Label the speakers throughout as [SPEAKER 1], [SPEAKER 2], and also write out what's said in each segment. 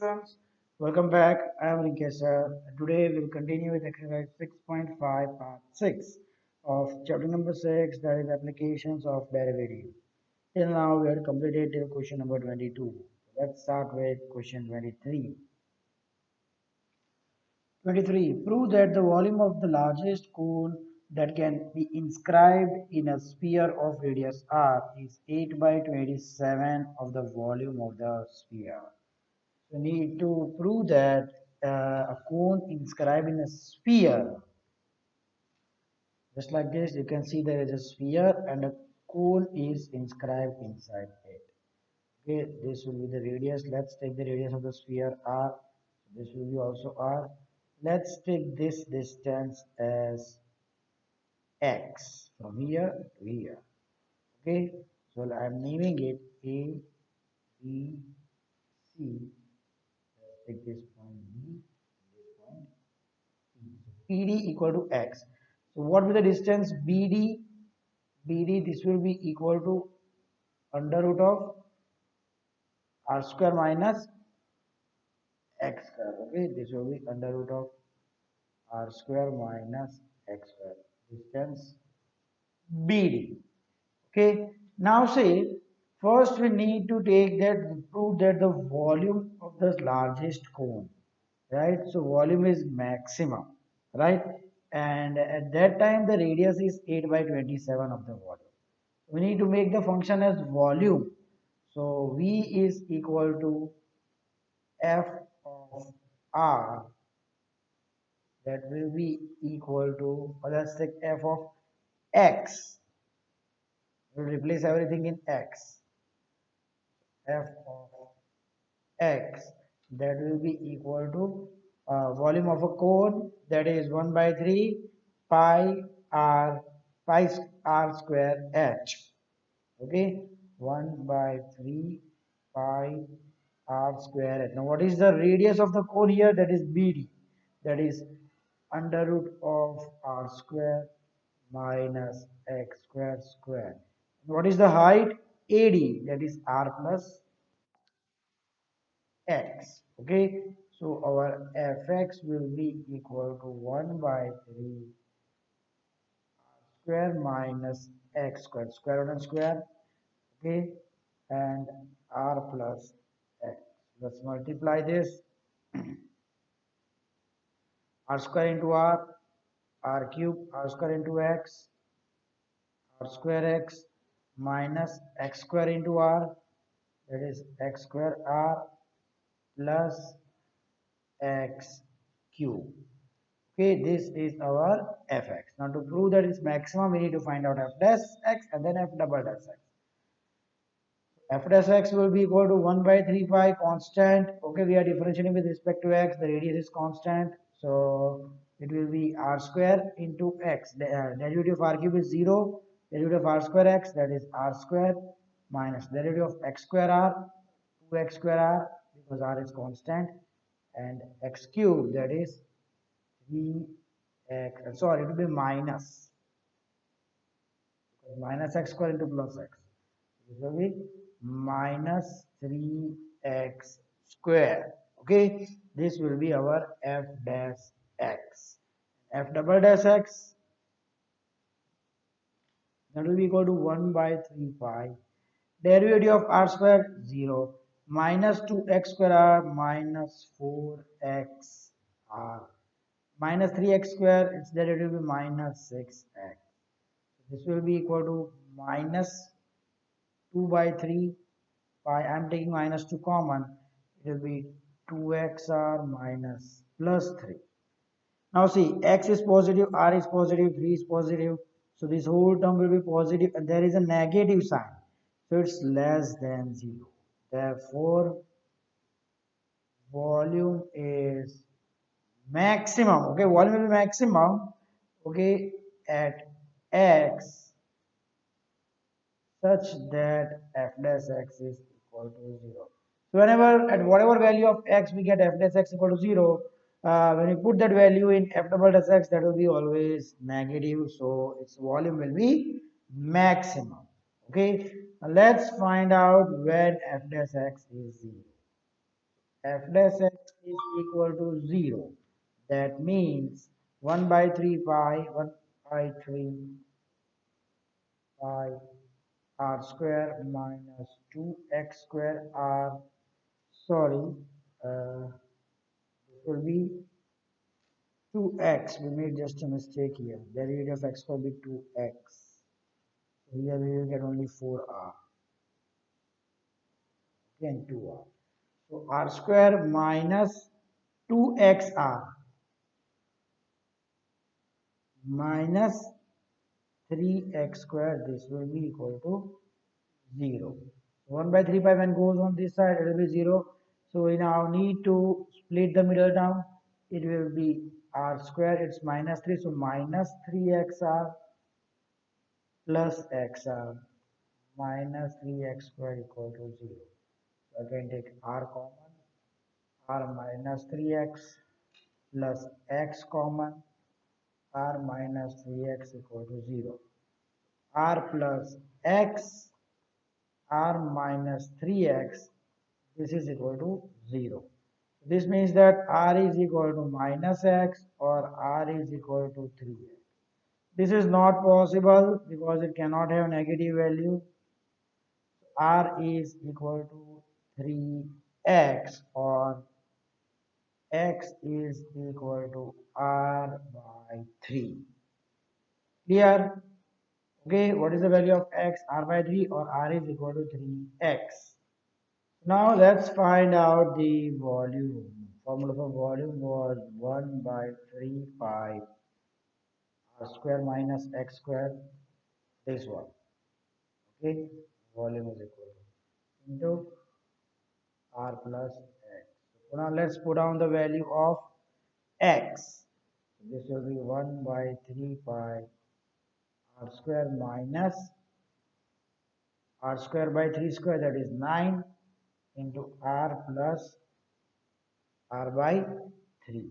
[SPEAKER 1] students, welcome back. I am Rinkesh sir. Today we'll continue with exercise 6.5 part 6 of chapter number 6, that is applications of derivative. Till now we had completed till question number 22. Let's start with question 23. 23. Prove that the volume of the largest cone that can be inscribed in a sphere of radius r is 8 by 27 of the volume of the sphere. We need to prove that a cone inscribed in a sphere, just like this, you can see there is a sphere and a cone is inscribed inside it. Okay, this will be the radius. Let's take the radius of the sphere r. This will be also r. Let's take this distance as x from here to here. Okay, so I'm naming it A, B, C. Let's take this point B, this point PD equal to x. So what will the distance BD? BD, this will be equal to under root of r square minus x square. Okay, this will be under root of r square minus x square. Distance BD. Okay, now say first we need to take that, prove that the volume of the largest cone, right? So volume is maximum, right? And at that time the radius is 8 by 27 of the volume. We need to make the function as volume. So V is equal to F of R, that will be equal to, or let's take F of X. We'll replace everything in X. F of X, that will be equal to volume of a cone, that is 1 by 3 pi r pi r square h. Okay, 1 by 3 pi r square h. Now what is the radius of the cone here? That is BD, that is under root of r square minus x square square. What is the height? AD, that is r plus x. Okay, so our fx will be equal to 1 by 3 square minus x square, square root and square. Okay, and r plus x. Let's multiply this. R square into r cube, r square into x, r square x minus x square into r, that is x square r plus x cube. Okay, this is our fx. Now to prove that it's maximum, we need to find out f dash x and then f double dash x. F dash x will be equal to 1 by 3 pi constant. Okay, we are differentiating with respect to x. The radius is constant. So it will be r square into x. The derivative of r cube is 0. Derivative of r square x, that is r square minus derivative of x square r, 2x square r, because r is constant, and x cube, that is 3x. Sorry, it will be minus x square into plus x. This will be minus 3x square. Okay, this will be our f dash x. F double dash x, that will be equal to 1 by 3 pi. Derivative of r square 0 minus 2x square r minus 4x r minus 3x square, its derivative will be minus 6x. This will be equal to minus 2 by 3 pi. I am taking minus 2 common. It will be 2xr minus plus 3. Now see, x is positive, r is positive, 3 is positive. So this whole term will be positive and there is a negative sign. So it's less than 0. Therefore, volume is maximum. Okay, volume will be maximum. Okay, at x such that f dash x is equal to 0. So whenever at whatever value of x we get f dash x equal to 0, when we put that value in f double dash x, that will be always negative. So its volume will be maximum. Okay, now let's find out when f dash x is 0. f dash x is equal to 0. That means 1 by 3 pi 1 by 3 pi r square minus 2x square r, sorry, this will be 2x. We made just a mistake here. The area of x will be 2x. Here we will get only 4r. Again 2r. So r square minus 2xr minus 3x square. This will be equal to 0. 1 by 3 pi when goes on this side, it will be 0. So we now need to split the middle down. It will be r square, it's minus 3. So minus 3xr plus xr minus 3x square equal to 0. So again take r common, r minus 3x plus x common, r minus 3x equal to 0. R plus x, r minus 3x, this is equal to 0. This means that r is equal to minus x or r is equal to 3x. This is not possible because it cannot have negative value. R is equal to 3x or x is equal to r by 3. Clear? Okay, what is the value of x? R by 3 or r is equal to 3x. Now let's find out the volume. Formula for volume was 1 by 3 pi r square minus x square. This one. Okay, volume is equal to into r plus x. So now let's put down the value of x. This will be 1 by 3 pi r square minus r square by 3 square, that is 9 into r plus r by 3.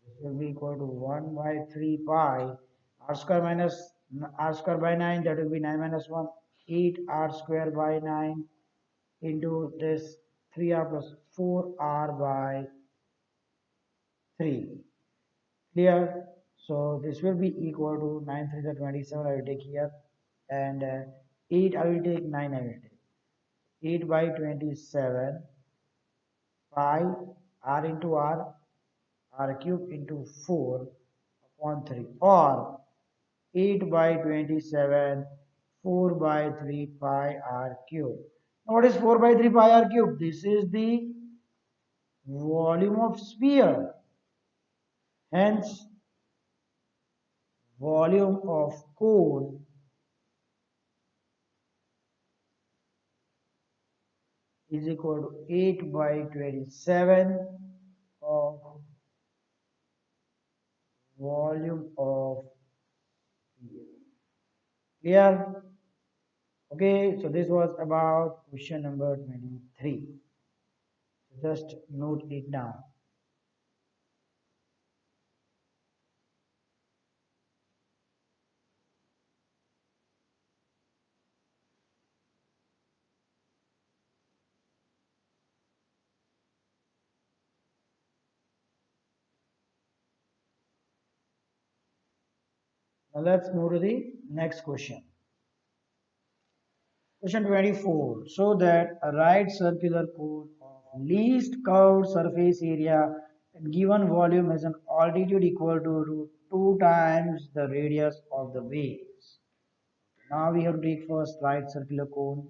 [SPEAKER 1] This will be equal to 1 by 3 pi r square minus r square by 9, that will be 9 minus 1, 8 r square by 9 into this 3r plus 4r by 3. Clear? So this will be equal to 9 3 the 27 I will take here, and 8 I will take, 9 I will take. 8 by 27 pi r into r cube into 4 upon 3, or 8 by 27 4 by 3 pi r cube. Now what is 4 by 3 pi r cube? This is the volume of sphere. Hence volume of cone is equal to 8 by 27 of volume of sphere. Clear? Okay, so this was about question number 23. Just note it down. Now let's move to the next question. Question 24. So that a right circular cone of least curved surface area at given volume has an altitude equal to root 2 times the radius of the base. Now we have to take first right circular cone.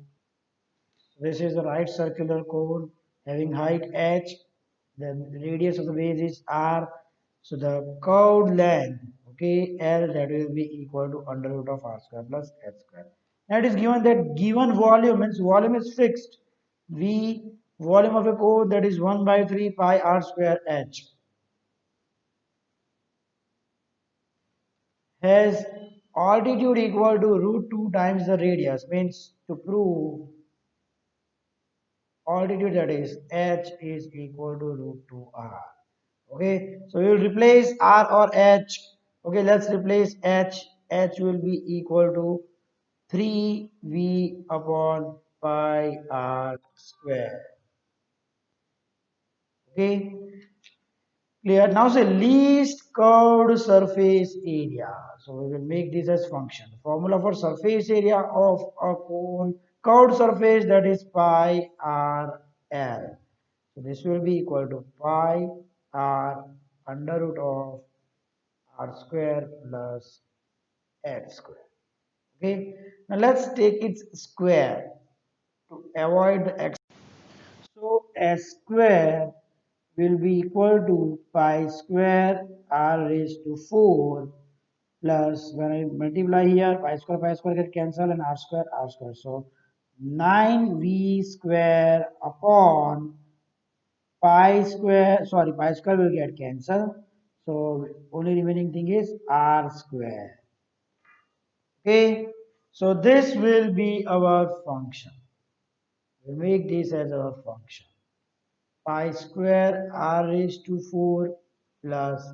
[SPEAKER 1] This is the right circular cone having height h. The radius of the base is r. So the curved length, okay, L, that will be equal to under root of r square plus h square. Now it is given that given volume means volume is fixed. V, volume of a cone, that is 1 by 3 pi r square h, has altitude equal to root 2 times the radius. Means to prove altitude, that is h is equal to root 2r. Okay, so we will replace r or h. Okay, let's replace h. H will be equal to 3v upon pi r square. Okay, clear. Now say least curved surface area. So we will make this as function. Formula for surface area of a cone curved surface, that is pi r l. So this will be equal to pi r under root of r square plus h square. Okay. Now let's take its square to avoid the x. So s square will be equal to pi square r raised to 4 plus, when I multiply here, pi square get cancelled and r square r square. So 9v square upon pi square will get cancelled. So only remaining thing is r square. Okay, so this will be our function. We make this as our function. Pi square r raised to 4 plus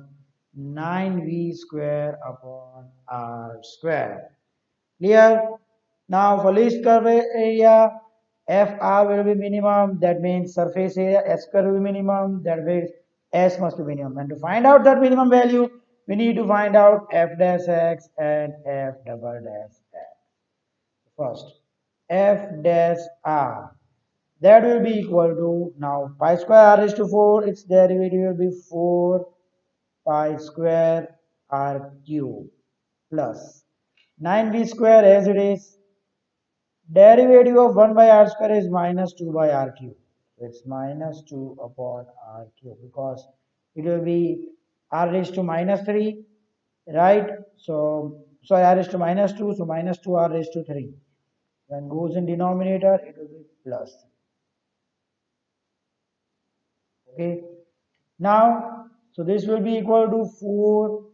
[SPEAKER 1] 9v square upon r square. Clear? Now for least curve area, FR will be minimum, that means surface area, S square will be minimum, that means S must be minimum. And to find out that minimum value, we need to find out F dash X and F double dash X. First, F dash R, that will be equal to, now pi square r raised to 4, its derivative will be 4 pi square r cube plus 9v square as it is. Derivative of 1 by r square is minus 2 by r cube. So it's minus 2 upon r cube, because it will be r raised to minus 3, right? So, sorry, r raised to minus 2, so minus 2 r raised to 3. When goes in denominator, it will be plus. Okay. Now, so this will be equal to 4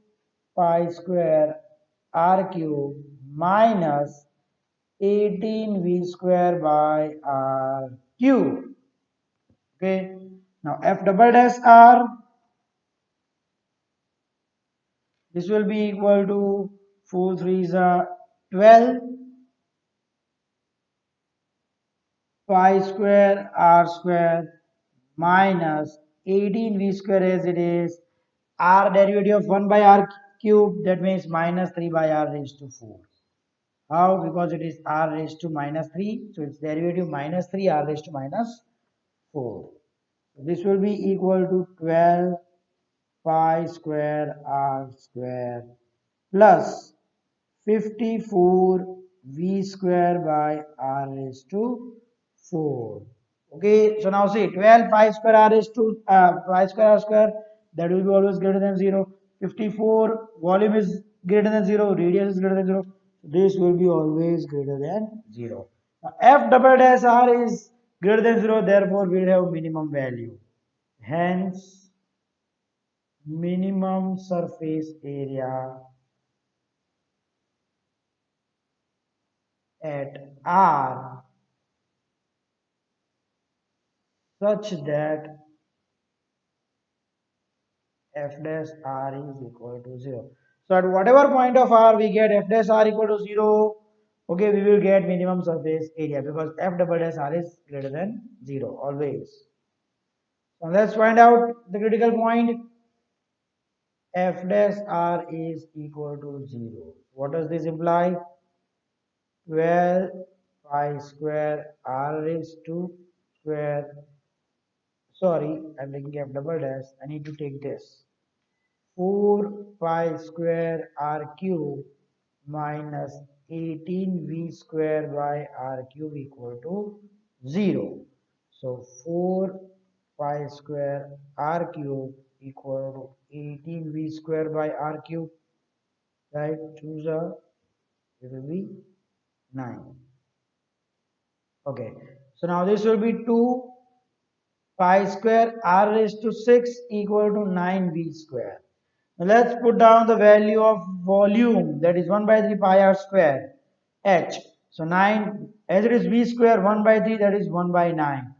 [SPEAKER 1] pi square r cube minus 18v square by r cube. Okay. Now f double dash r, this will be equal to 4 3s are 12 pi square r square minus 18v square as it is, r derivative of 1 by r cube, that means minus 3 by r raised to 4. How? Because it is r raised to minus 3, so its derivative minus 3 r raised to minus 4. So this will be equal to 12 pi square r square plus 54 v square by r raised to 4. Okay, so now see 12 pi square r raised to pi square r square, that will be always greater than 0. 54 volume is greater than 0, radius is greater than 0. This will be always greater than 0. Now, f double dash r is greater than 0, therefore we will have minimum value. Hence, minimum surface area at R such that f dash r is equal to 0. So at whatever point of r we get f dash r equal to 0, okay, we will get minimum surface area, because f double dash r is greater than 0 always. So let's find out the critical point. F dash r is equal to 0. What does this imply? 12 pi square r raised to square, sorry, I'm taking f double dash, I need to take this, 4 pi square r cube minus 18v square by r cube equal to 0. So 4 pi square r cube equal to 18v square by r cube, right? Choose a, it will be 9. Okay, so now this will be 2 pi square r raised to 6 equal to 9v square. Now let's put down the value of volume, that is 1 by 3 pi r square h. So 9, as it is v square, 1 by 3, that is 1 by 9.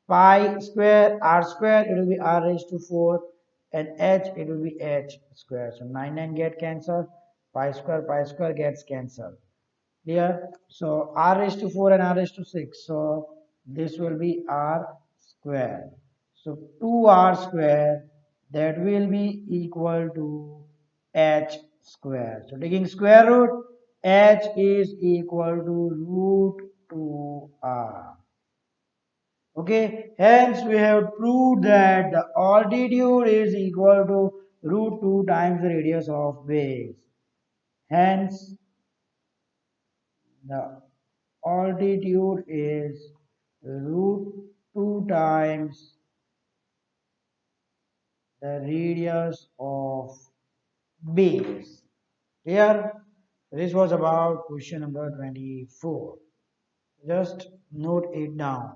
[SPEAKER 1] Pi square r square, it will be r raised to 4, and h, it will be h square. So 9 9 get cancelled, pi square gets cancelled. Clear? So r raised to 4 and r raised to 6. So this will be r square. So 2r square, that will be equal to h square. So taking square root, h is equal to root 2r. Okay, hence we have proved that the altitude is equal to root 2 times the radius of base. Hence, the altitude is root 2 times the radius of base. Here, this was about question number 24. Just note it down.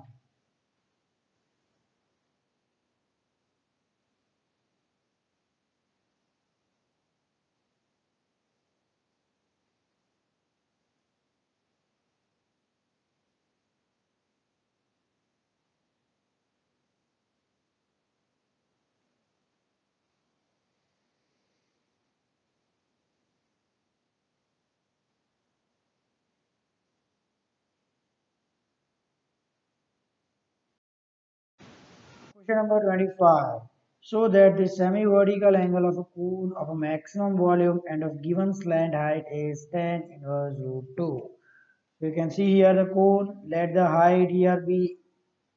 [SPEAKER 1] Question number 25. So that the semi-vertical angle of a cone of a maximum volume and of given slant height is tan inverse root 2. So you can see here the cone, let the height here be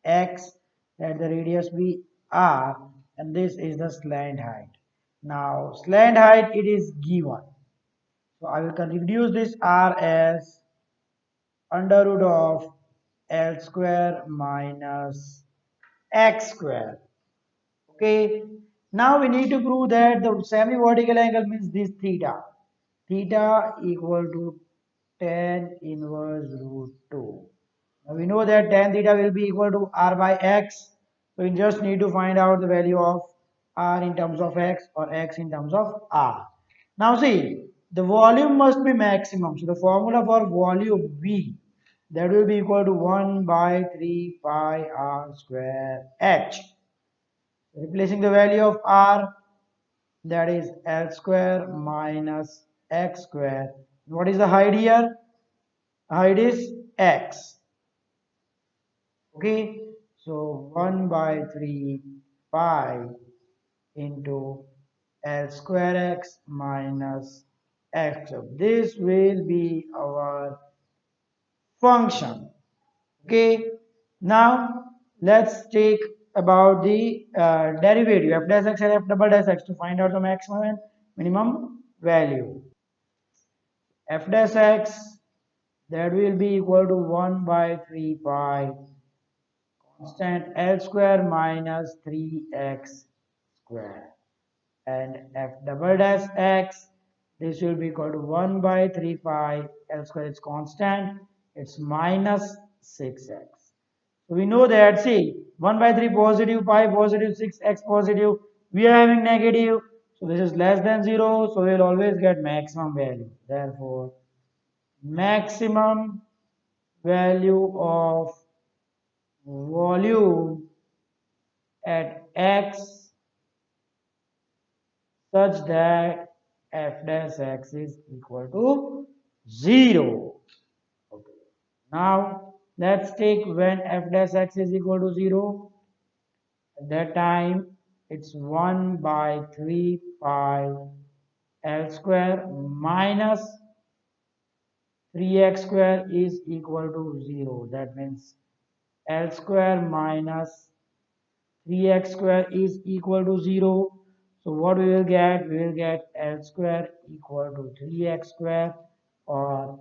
[SPEAKER 1] x, let the radius be r, and this is the slant height. Now slant height it is given. So I will reduce this r as under root of L square minus x square. Okay. Now we need to prove that the semi-vertical angle means this theta. Theta equal to tan inverse root 2. Now we know that tan theta will be equal to r by x. So we just need to find out the value of r in terms of x or x in terms of r. Now see, the volume must be maximum. So the formula for volume V, that will be equal to 1 by 3 pi r square h. Replacing the value of r, that is L square minus x square. What is the height here? Height is x. Okay, so 1 by 3 pi into L square x minus x. So this will be our function. Okay, now let's take about the derivative f dash x and f double dash x to find out the maximum and minimum value. F dash x, that will be equal to 1 by 3 pi constant L square minus 3x square, and f double dash x, this will be equal to 1 by 3 pi L square is constant, it's minus 6x. So we know that, see, 1 by 3 positive, pi positive, 6x positive, we are having negative, so this is less than 0, so we will always get maximum value. Therefore, maximum value of volume at x such that f dash x is equal to 0. Okay. Now let's take when f dash x is equal to 0. At that time it's 1 by 3 pi L square minus 3x square is equal to 0. That means L square minus 3x square is equal to 0. So what we will get? We will get L square equal to 3x square, or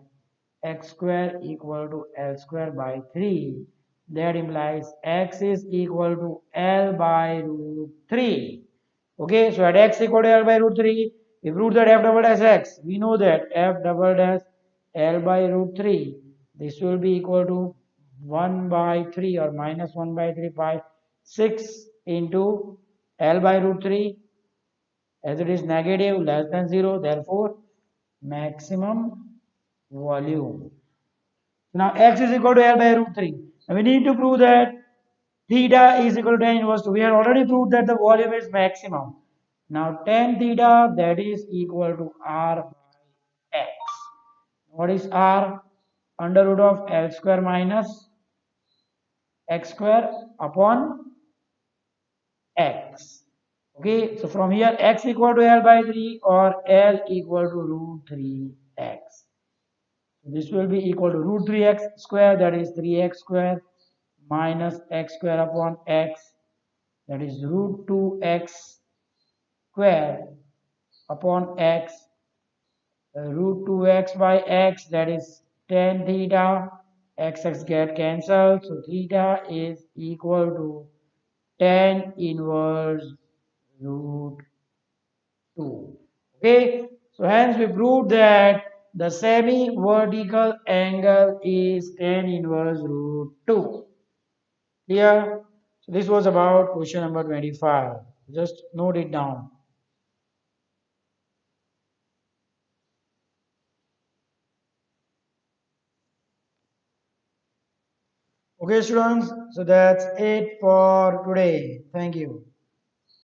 [SPEAKER 1] x square equal to L square by 3. That implies x is equal to L by root 3. Okay, so at x equal to L by root 3, if root that f double dash x, we know that f double dash L by root 3, this will be equal to 1 by 3 or minus 1 by 3 pi 6 into L by root 3, as it is negative less than 0, therefore maximum volume. So now x is equal to L by root 3. And we need to prove that theta is equal to tan inverse 2. We have already proved that the volume is maximum. Now tan theta, that is equal to r by x. What is r? Under root of L square minus x square upon x. Okay, so from here x equal to L by 3 or L equal to root 3x. This will be equal to root 3x square, that is 3x square minus x square upon x, that is root 2x square upon x, root 2x by x, that is tan theta, x get cancelled, so theta is equal to tan inverse root 2. Okay, so hence we proved that the semi-vertical angle is tan inverse root 2. Clear? So this was about question number 25. Just note it down. Okay, students, so that's it for today. Thank you.